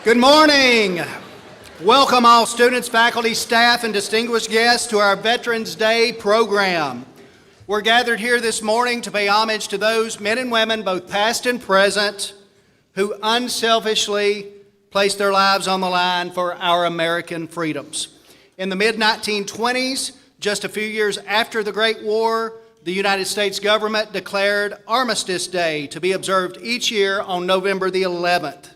Good morning. Welcome all students, faculty, staff, and distinguished guests to our Veterans Day program. We're gathered here this morning to pay homage to those men and women, both past and present, who unselfishly placed their lives on the line for our American freedoms. In the mid-1920s, just a few years after the Great War, the United States government declared Armistice Day to be observed each year on November the 11th.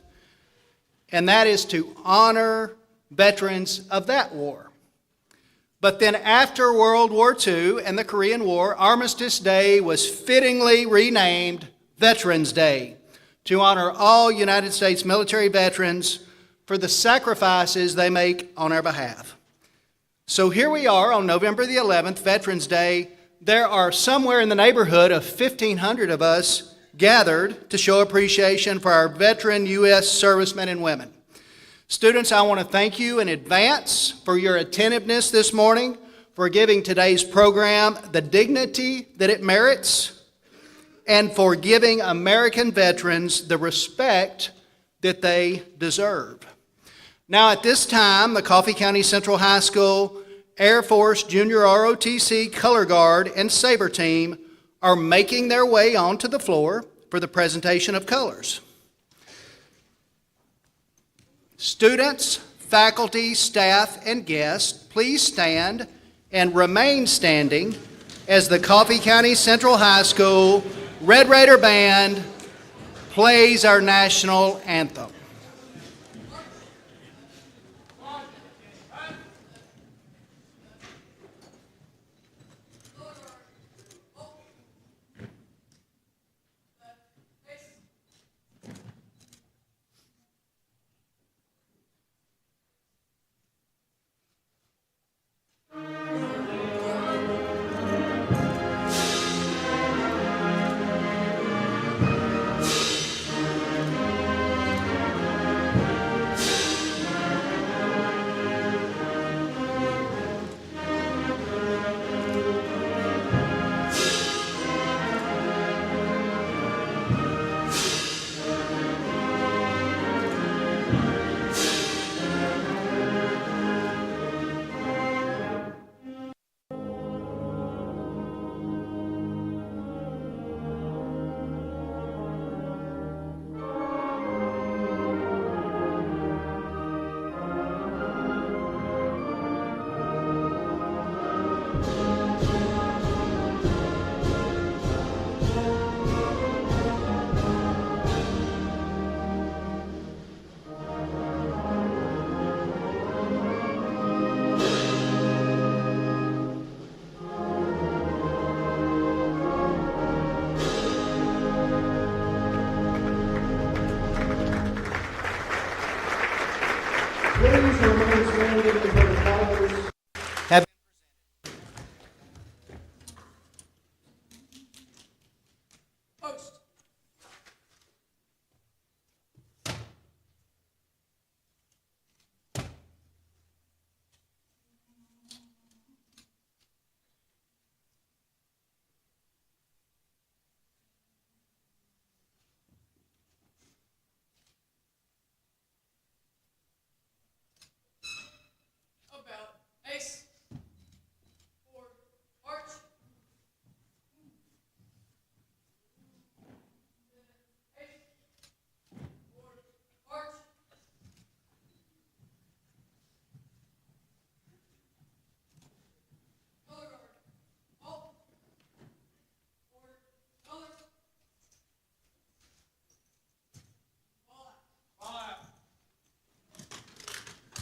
And that is to honor veterans of that war. But then after World War II and the Korean War, Armistice Day was fittingly renamed Veterans Day to honor all United States military veterans for the sacrifices they make on our behalf. So here we are on November the 11th, Veterans Day. There are somewhere in the neighborhood of 1,500 of us gathered to show appreciation for our veteran U.S. servicemen and women. Students, I want to thank you in advance for your attentiveness this morning, for giving today's program the dignity that it merits, and for giving American veterans the respect that they deserve. Now, at this time, the Coffee County Central High School Air Force Junior ROTC Color Guard and Saber Team are making their way onto the floor for the presentation of colors. Students, faculty, staff, and guests, please stand and remain standing as the Coffee County Central High School Red Raider Band plays our national anthem.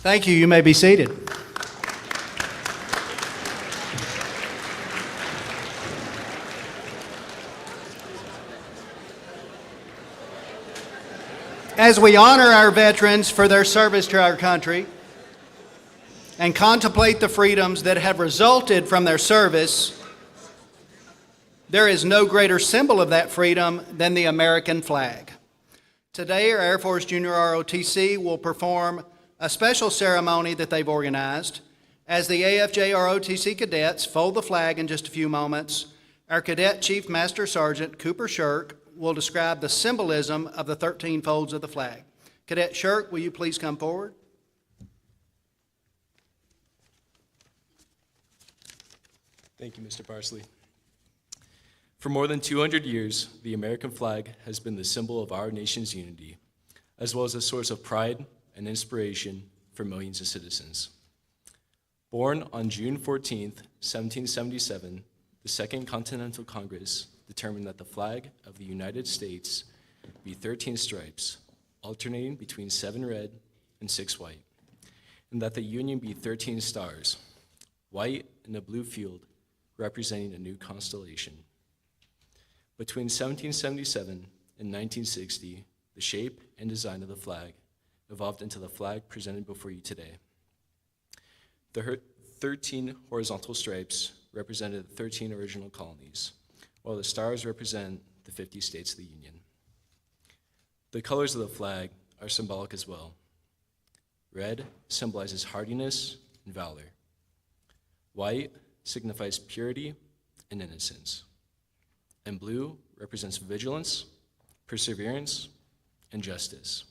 Thank you. You may be seated. As we honor our veterans for their service to our country and contemplate the freedoms that have resulted from their service, there is no greater symbol of that freedom than the American flag. Today, our Air Force Junior ROTC will perform a special ceremony that they've organized. As the AFJ ROTC cadets fold the flag in just a few moments, our Cadet Chief Master Sergeant Cooper Shirk will describe the symbolism of the 13 folds of the flag. Cadet Shirk, will you please come forward? Thank you, Mr. Parsley. For more than 200 years, the American flag has been the symbol of our nation's unity, as well as a source of pride and inspiration for millions of citizens. Born on June 14, 1777, the Second Continental Congress determined that the flag of the United States be 13 stripes, alternating between 7 red and 6 white, and that the Union be 13 stars, white in a blue field, representing a new constellation. Between 1777 and 1960, the shape and design of the flag evolved into the flag presented before you today. The 13 horizontal stripes represented the 13 original colonies, while the stars represent the 50 states of the Union. The colors of the flag are symbolic as well. Red symbolizes hardiness and valor. White signifies purity and innocence. And blue represents vigilance, perseverance, and justice.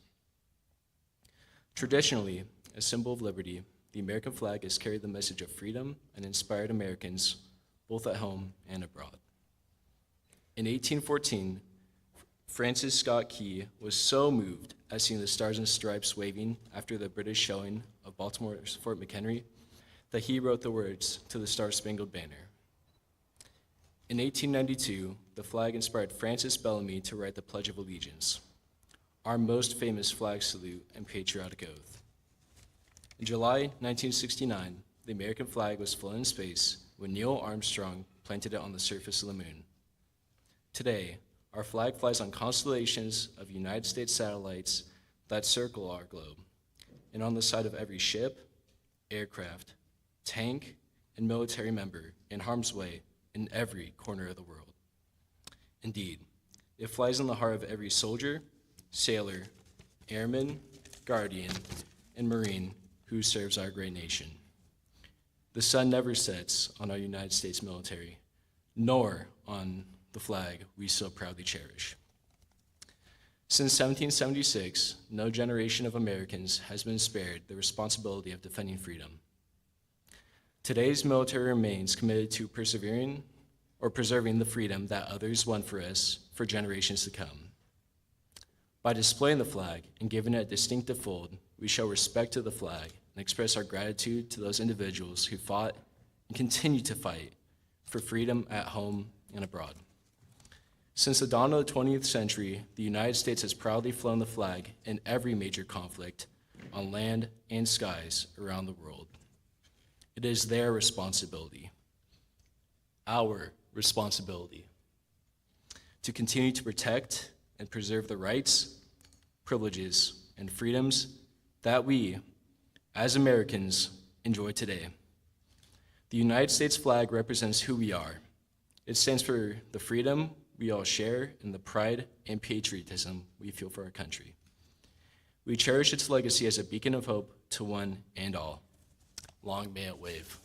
Traditionally, a symbol of liberty, the American flag has carried the message of freedom and inspired Americans both at home and abroad. In 1814, Francis Scott Key was so moved at seeing the stars and stripes waving after the British shelling of Baltimore's Fort McHenry that he wrote the words to the Star-Spangled Banner. In 1892, the flag inspired Francis Bellamy to write the Pledge of Allegiance, our most famous flag salute and patriotic oath. In July 1969, the American flag was flown in space when Neil Armstrong planted it on the surface of the moon. Today, our flag flies on constellations of United States satellites that circle our globe, and on the side of every ship, aircraft, tank, and military member in harm's way in every corner of the world. Indeed, it flies in the heart of every soldier, sailor, airman, guardian, and Marine who serves our great nation. The sun never sets on our United States military, nor on the flag we so proudly cherish. Since 1776, no generation of Americans has been spared the responsibility of defending freedom. Today's military remains committed to preserving the freedom that others won for us for generations to come. By displaying the flag and giving it a distinctive fold, we show respect to the flag and express our gratitude to those individuals who fought and continue to fight for freedom at home and abroad. Since the dawn of the 20th century, the United States has proudly flown the flag in every major conflict on land and skies around the world. It is their responsibility, our responsibility, to continue to protect and preserve the rights, privileges, and freedoms that we, as Americans, enjoy today. The United States flag represents who we are. It stands for the freedom we all share and the pride and patriotism we feel for our country. We cherish its legacy as a beacon of hope to one and all. Long may it wave.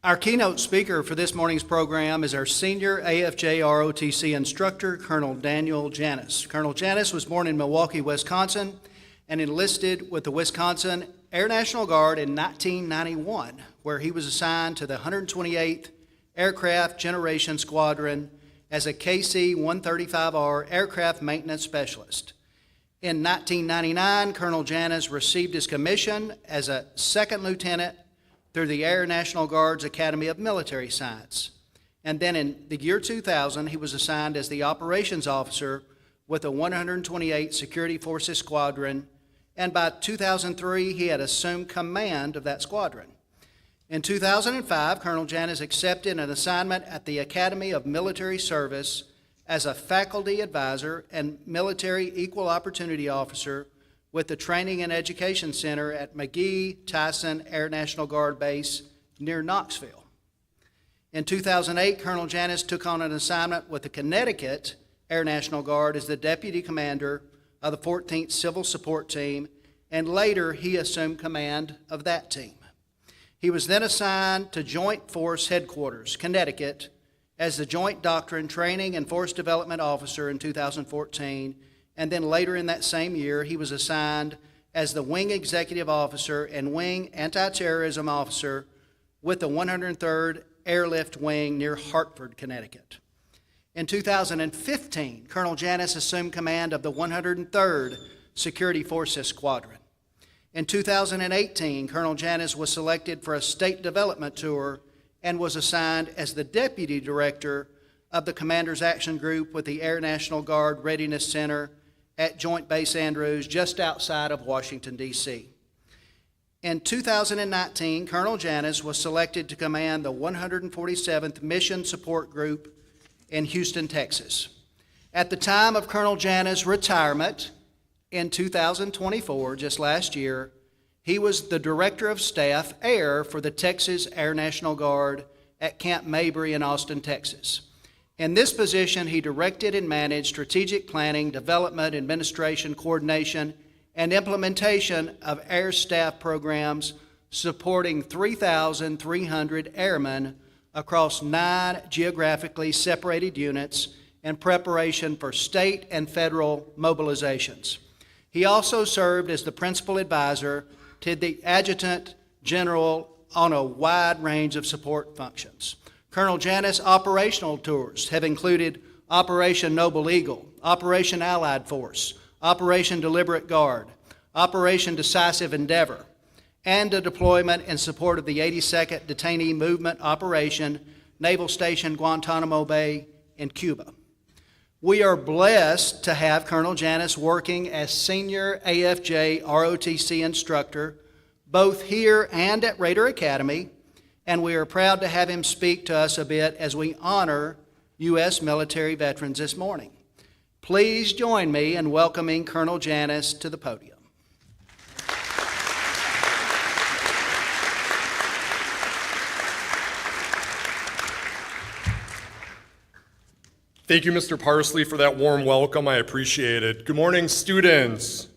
Our keynote speaker for this morning's program is our senior AFJ ROTC instructor, Colonel Daniel Janis. Colonel Janis was born in Milwaukee, Wisconsin, and enlisted with the Wisconsin Air National Guard in 1991, where he was assigned to the 128th Aircraft Generation Squadron as a KC-135R aircraft maintenance specialist. In 1999, Colonel Janis received his commission as a second lieutenant through the Air National Guard's Academy of Military Science. And then in the year 2000, he was assigned as the operations officer with the 128th Security Forces Squadron, and by 2003, he had assumed command of that squadron. In 2005, Colonel Janis accepted an assignment at the Academy of Military Service as a faculty advisor and military equal opportunity officer with the Training and Education Center at McGee-Tyson Air National Guard Base near Knoxville. In 2008, Colonel Janis took on an assignment with the Connecticut Air National Guard as the Deputy Commander of the 14th Civil Support Team and later he assumed command of that team. He was then assigned to Joint Force Headquarters, Connecticut, as the Joint Doctrine Training and Force Development Officer in 2014, and then later in that same year, he was assigned as the Wing Executive Officer and Wing Anti-Terrorism Officer with the 103rd Airlift Wing near Hartford, Connecticut. In 2015, Colonel Janis assumed command of the 103rd Security Forces Squadron. In 2018, Colonel Janis was selected for a state development tour and was assigned as the Deputy Director of the Commander's Action Group with the Air National Guard Readiness Center at Joint Base Andrews, just outside of Washington, D.C. In 2019, Colonel Janis was selected to command the 147th Mission Support Group in Houston, Texas. At the time of Colonel Janis' retirement in 2024, just last year, he was the Director of Staff Air for the Texas Air National Guard at Camp Mabry in Austin, Texas. In this position, he directed and managed strategic planning, development, administration, coordination, and implementation of air staff programs supporting 3,300 airmen across 9 geographically separated units in preparation for state and federal mobilizations. He also served as the principal advisor to the Adjutant General on a wide range of support functions. Colonel Janis' operational tours have included Operation Noble Eagle, Operation Allied Force, Operation Deliberate Guard, Operation Decisive Endeavor, and a deployment in support of the 82nd Detainee Movement Operation, Naval Station Guantanamo Bay in Cuba. We are blessed to have Colonel Janis working as Senior AFJ ROTC instructor, both here and at Raider Academy, and we are proud to have him speak to us a bit as we honor U.S. military veterans this morning. Please join me in welcoming Colonel Janis to the podium. Thank you, Mr. Parsley, for that warm welcome. I appreciate it. Good morning, students,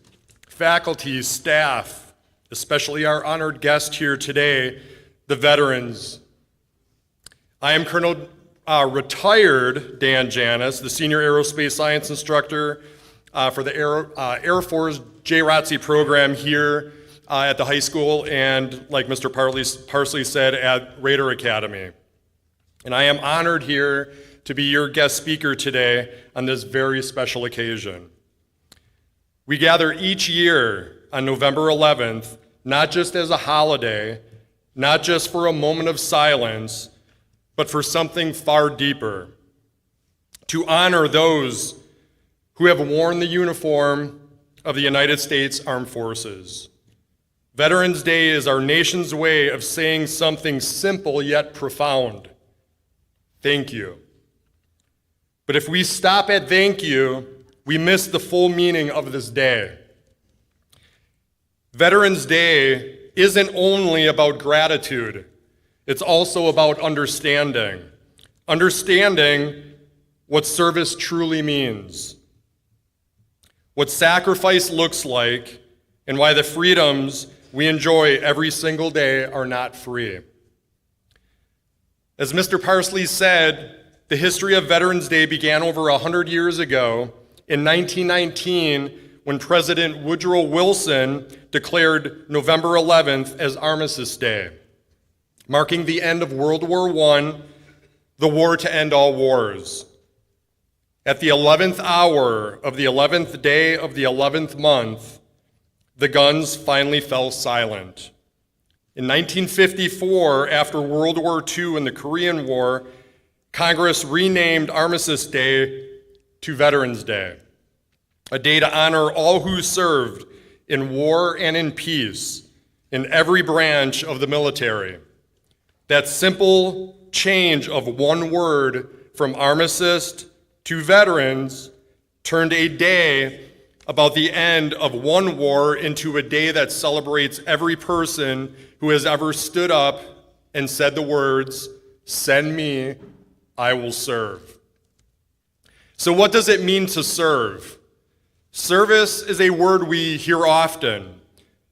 faculty, staff, especially our honored guest here today, the veterans. I am Colonel retired Dan Janis, the Senior Aerospace Science Instructor for the Air Force JROTC program here at the high school and, like Mr. Parsley said, at Raider Academy. And I am honored here to be your guest speaker today on this very special occasion. We gather each year on November 11th, not just as a holiday, not just for a moment of silence, but for something far deeper, to honor those who have worn the uniform of the United States Armed Forces. Veterans Day is our nation's way of saying something simple yet profound. Thank you. But if we stop at thank you, we miss the full meaning of this day. Veterans Day isn't only about gratitude, it's also about understanding. Understanding what service truly means, what sacrifice looks like, and why the freedoms we enjoy every single day are not free. As Mr. Parsley said, the history of Veterans Day began over 100 years ago in 1919 when President Woodrow Wilson declared November 11th as Armistice Day, marking the end of World War I, the war to end all wars. At the 11th hour of the 11th day of the 11th month, the guns finally fell silent. In 1954, after World War II and the Korean War, Congress renamed Armistice Day to Veterans Day, a day to honor all who served in war and in peace in every branch of the military. That simple change of one word from armistice to veterans turned a day about the end of one war into a day that celebrates every person who has ever stood up and said the words, "Send me, I will serve." So what does it mean to serve? Service is a word we hear often,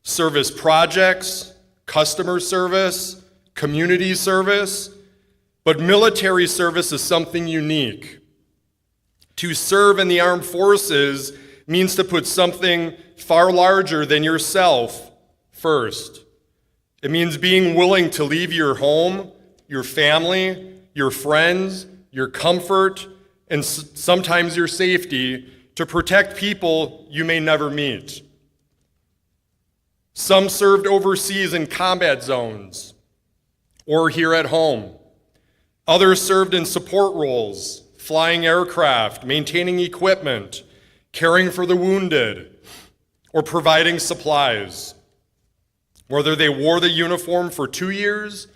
service projects, customer service, community service, but military service is something unique. To serve in the armed forces means to put something far larger than yourself first. It means being willing to leave your home, your family, your friends, your comfort, and sometimes your safety to protect people you may never meet. Some served overseas in combat zones or here at home. Others served in support roles, flying aircraft, maintaining equipment, caring for the wounded, or providing supplies. Whether they wore the uniform for 2 years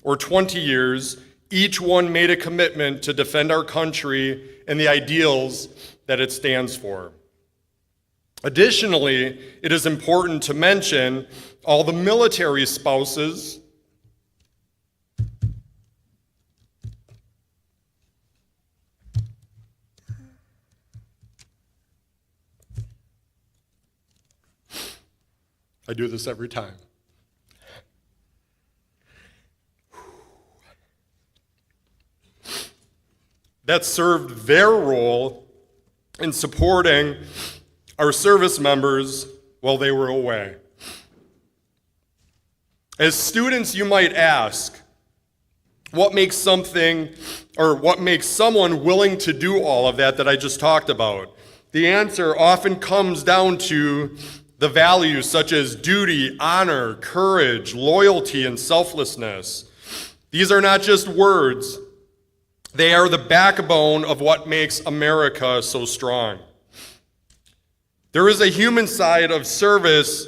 or 20 years, each one made a commitment to defend our country and the ideals that it stands for. Additionally, it is important to mention all the military spouses I do this every time. That served their role in supporting our service members while they were away. As students, you might ask, what makes someone willing to do all of that I just talked about? The answer often comes down to the values such as duty, honor, courage, loyalty, and selflessness. These are not just words. They are the backbone of what makes America so strong. There is a human side of service,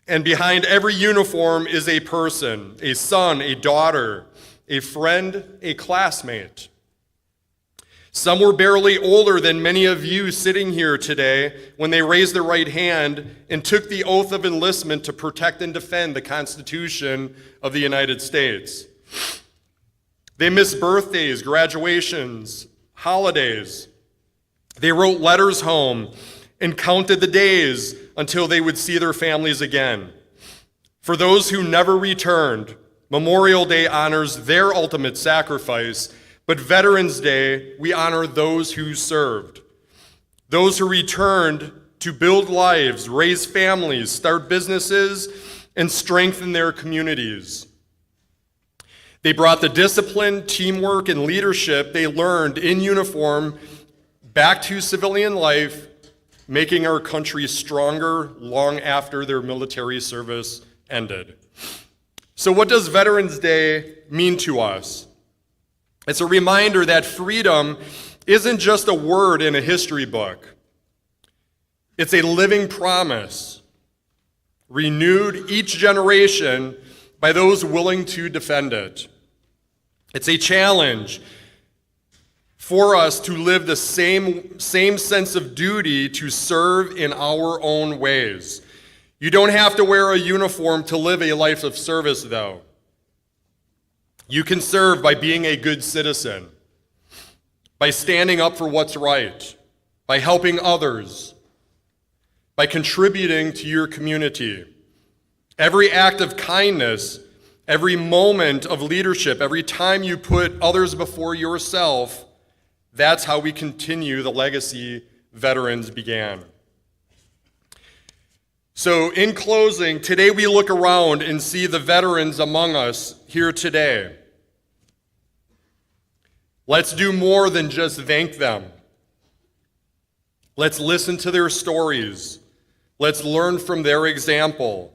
and behind every uniform is a person, a son, a daughter, a friend, a classmate. Some were barely older than many of you sitting here today when they raised their right hand and took the oath of enlistment to protect and defend the Constitution of the United States. They missed birthdays, graduations, holidays. They wrote letters home and counted the days until they would see their families again. For those who never returned, Memorial Day honors their ultimate sacrifice, but Veterans Day, we honor those who served, those who returned to build lives, raise families, start businesses, and strengthen their communities. They brought the discipline, teamwork, and leadership they learned in uniform back to civilian life, making our country stronger long after their military service ended. So what does Veterans Day mean to us? It's a reminder that freedom isn't just a word in a history book. It's a living promise, renewed each generation by those willing to defend it. It's a challenge for us to live the same sense of duty to serve in our own ways. You don't have to wear a uniform to live a life of service, though. You can serve by being a good citizen, by standing up for what's right, by helping others, by contributing to your community. Every act of kindness, every moment of leadership, every time you put others before yourself, that's how we continue the legacy veterans began. So in closing, today we look around and see the veterans among us here today. Let's do more than just thank them. Let's listen to their stories. Let's learn from their example.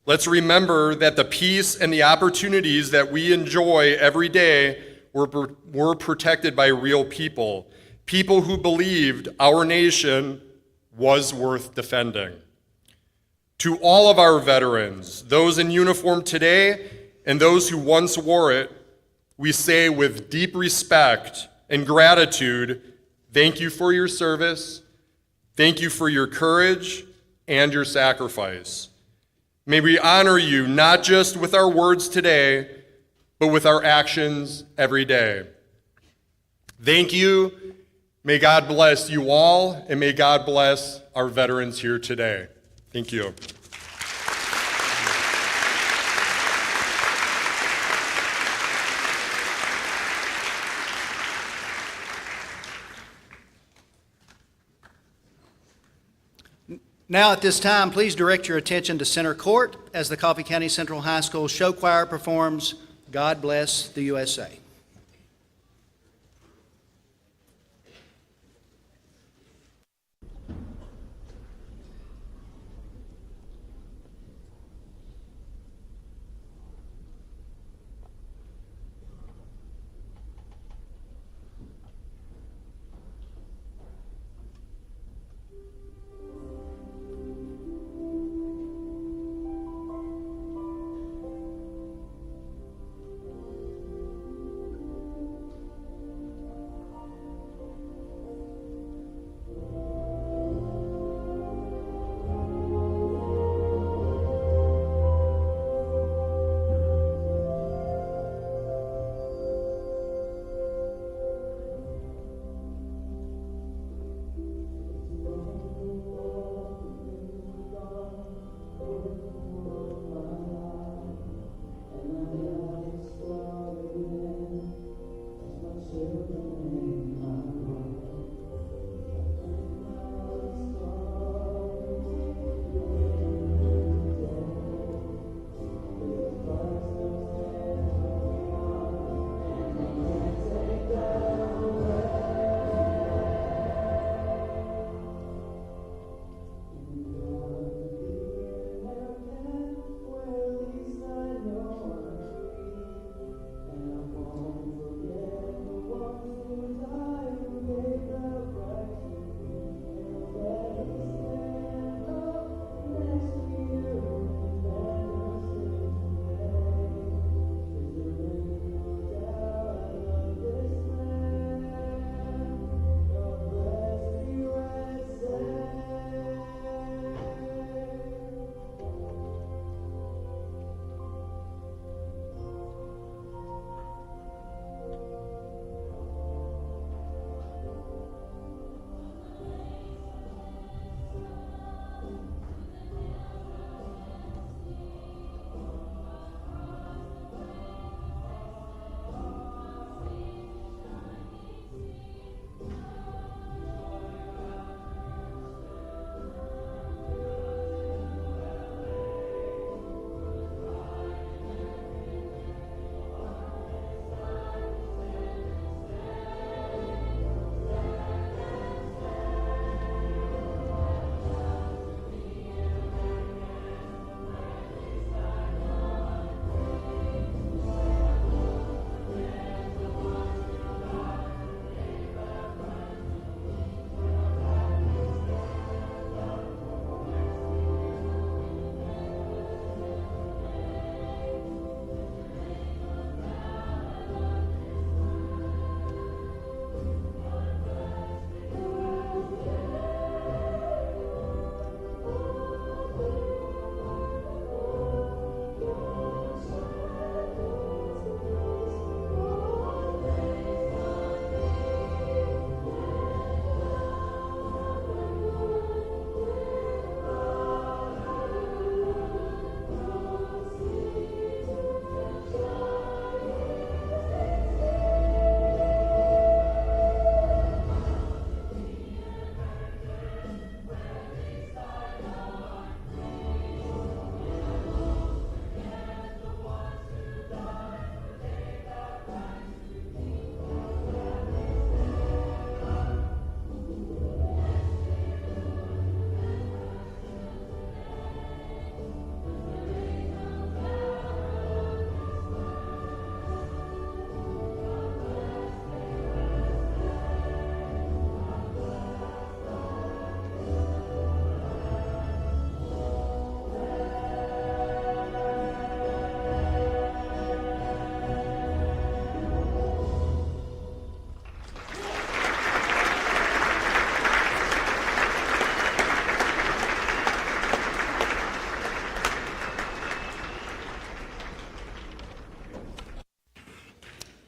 Let's remember that the peace and the opportunities that we enjoy every day were protected by real people, people who believed our nation was worth defending. To all of our veterans, those in uniform today and those who once wore it, we say with deep respect and gratitude, thank you for your service, thank you for your courage and your sacrifice. May we honor you not just with our words today, but with our actions every day. Thank you. May God bless you all, and may God bless our veterans here today. Thank you. Now at this time, please direct your attention to Center Court as the Coffee County Central High School Show Choir performs God Bless the USA.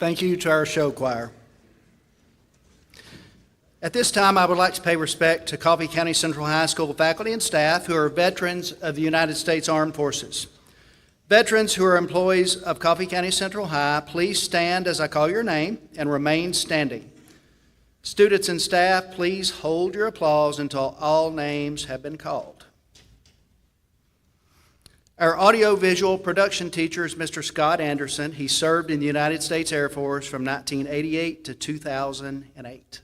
Thank you to our show choir. At this time, I would like to pay respect to Coffee County Central High School faculty and staff who are veterans of the United States Armed Forces. Veterans who are employees of Coffee County Central High, please stand as I call your name and remain standing. Students and staff, please hold your applause until all names have been called. Our audiovisual production teacher is Mr. Scott Anderson. He served in the United States Air Force from 1988 to 2008.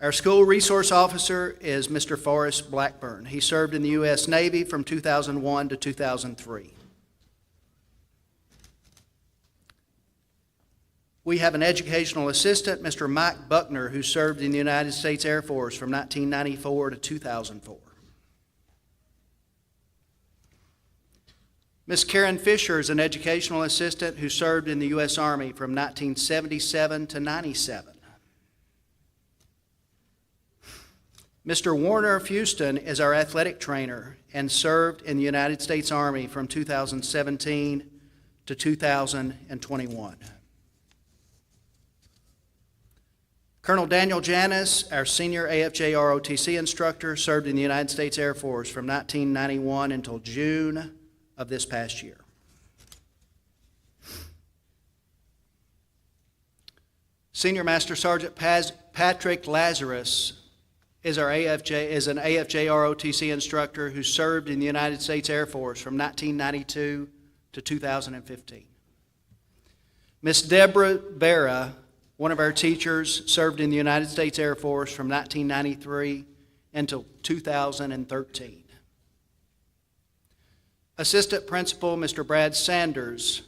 Our school resource officer is Mr. Forrest Blackburn. He served in the U.S. Navy from 2001 to 2003. We have an educational assistant, Mr. Mike Buckner, who served in the United States Air Force from 1994 to 2004. Ms. Karen Fisher is an educational assistant who served in the U.S. Army from 1977 to 97. Mr. Warner Fuston is our athletic trainer and served in the United States Army from 2017 to 2021. Colonel Daniel Janis, our senior AFJ ROTC instructor, served in the United States Air Force from 1991 until June of this past year. Senior Master Sergeant Patrick Lazarus is an AFJ ROTC instructor who served in the United States Air Force from 1992 to 2015. Miss Deborah Barra, one of our teachers, served in the United States Air Force from 1993 until 2013. Assistant Principal Mr. Brad Sanders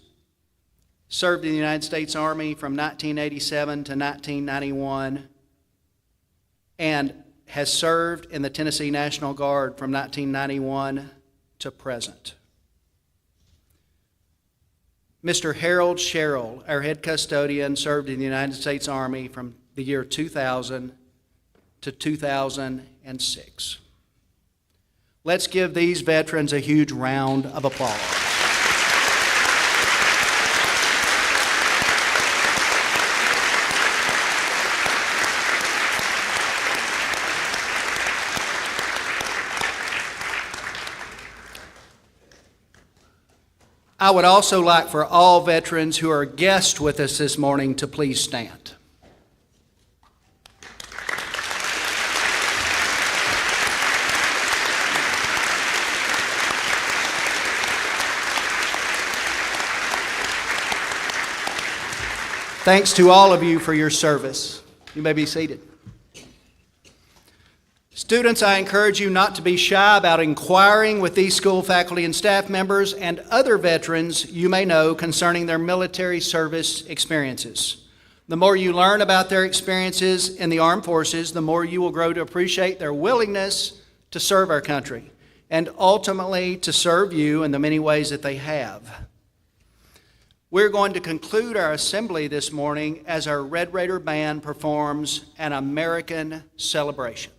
served in the United States Army from 1987 to 1991 and has served in the Tennessee National Guard from 1991 to present. Mr. Harold Sherrill, our head custodian, served in the United States Army from the year 2000 to 2006. Let's give these veterans a huge round of applause. I would also like for all veterans who are guests with us this morning to please stand. Thanks to all of you for your service. You may be seated. Students, I encourage you not to be shy about inquiring with these school faculty and staff members and other veterans you may know concerning their military service experiences. The more you learn about their experiences in the armed forces, the more you will grow to appreciate their willingness to serve our country and ultimately to serve you in the many ways that they have. We're going to conclude our assembly this morning as our Red Raider Band performs an American Celebration.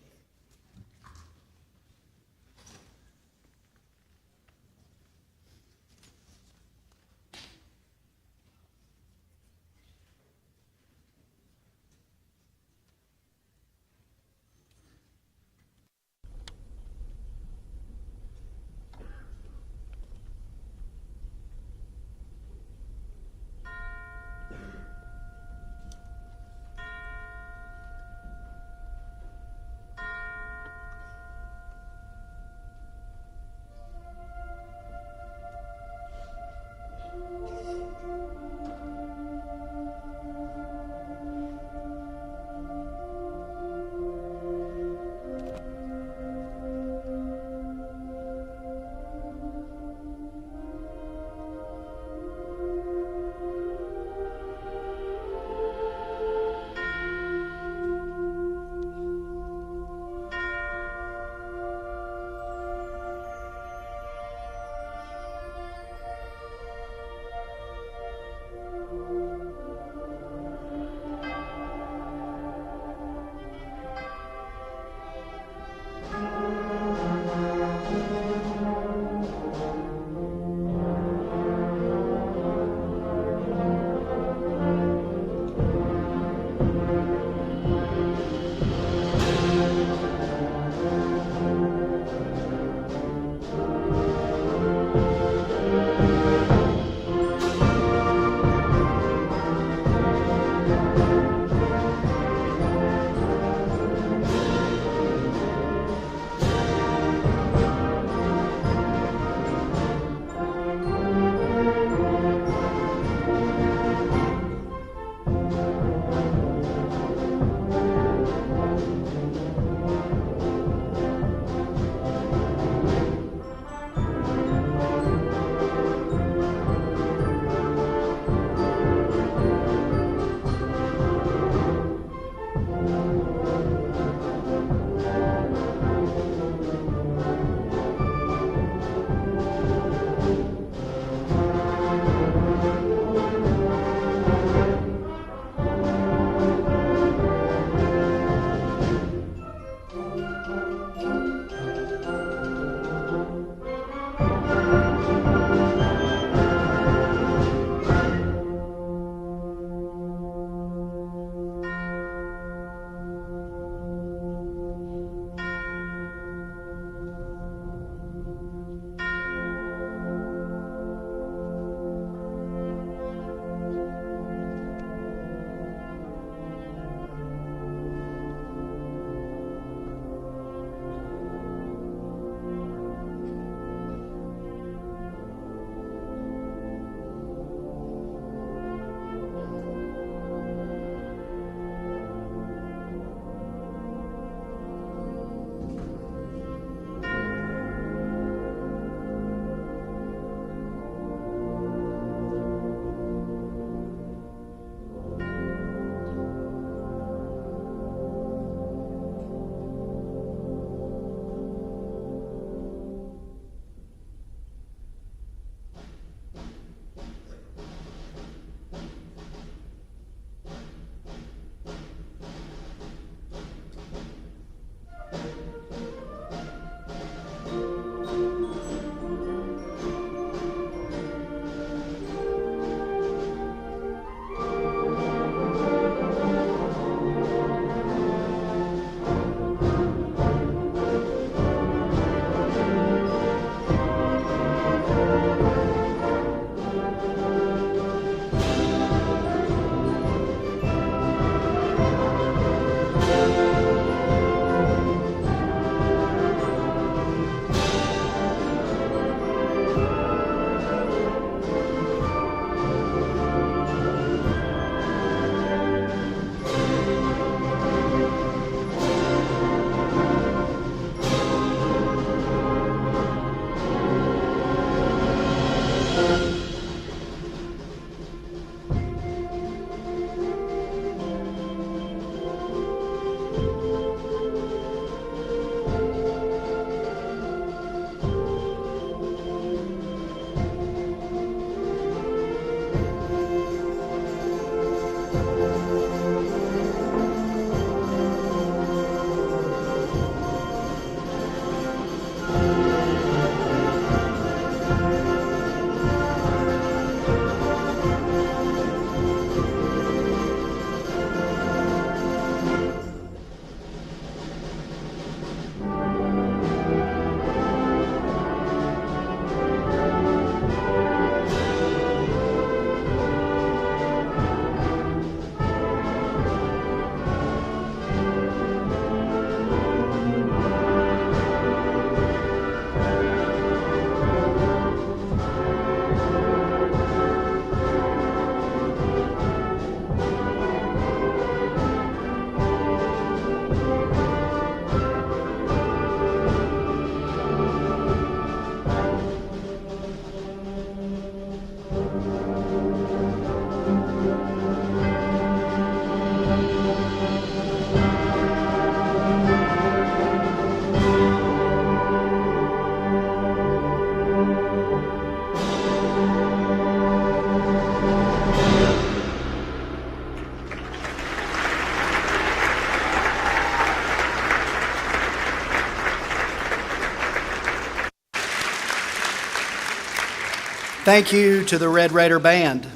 Thank you to the Red Raider Band.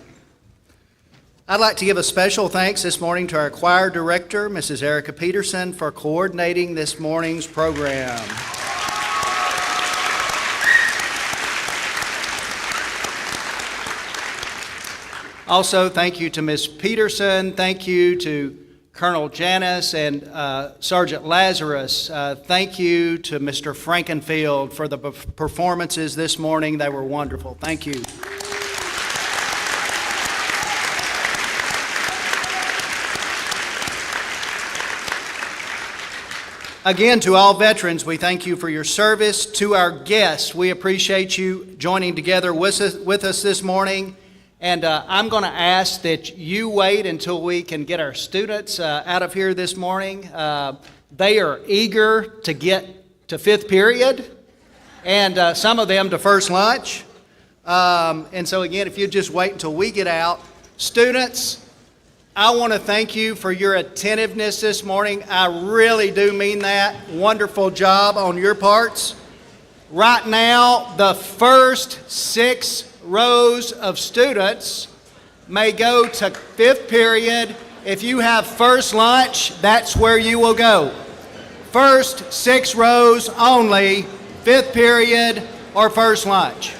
I'd like to give a special thanks this morning to our choir director, Mrs. Erica Peterson, for coordinating this morning's program. Also, thank you to Ms. Peterson. Thank you to Colonel Janice and Sergeant Lazarus. Thank you to Mr. Frankenfield for the performances this morning. They were wonderful. Thank you. Again, to all veterans, we thank you for your service. To our guests, we appreciate you joining together with us this morning. And I'm going to ask that you wait until we can get our students out of here this morning. They are eager to get to fifth period, and some of them to first lunch. And so again, if you just wait until we get out. Students, I want to thank you for your attentiveness this morning. I really do mean that. Wonderful job on your parts. Right now, the first 6 rows of students may go to fifth period. If you have first lunch, that's where you will go. First 6 rows only, fifth period or first lunch.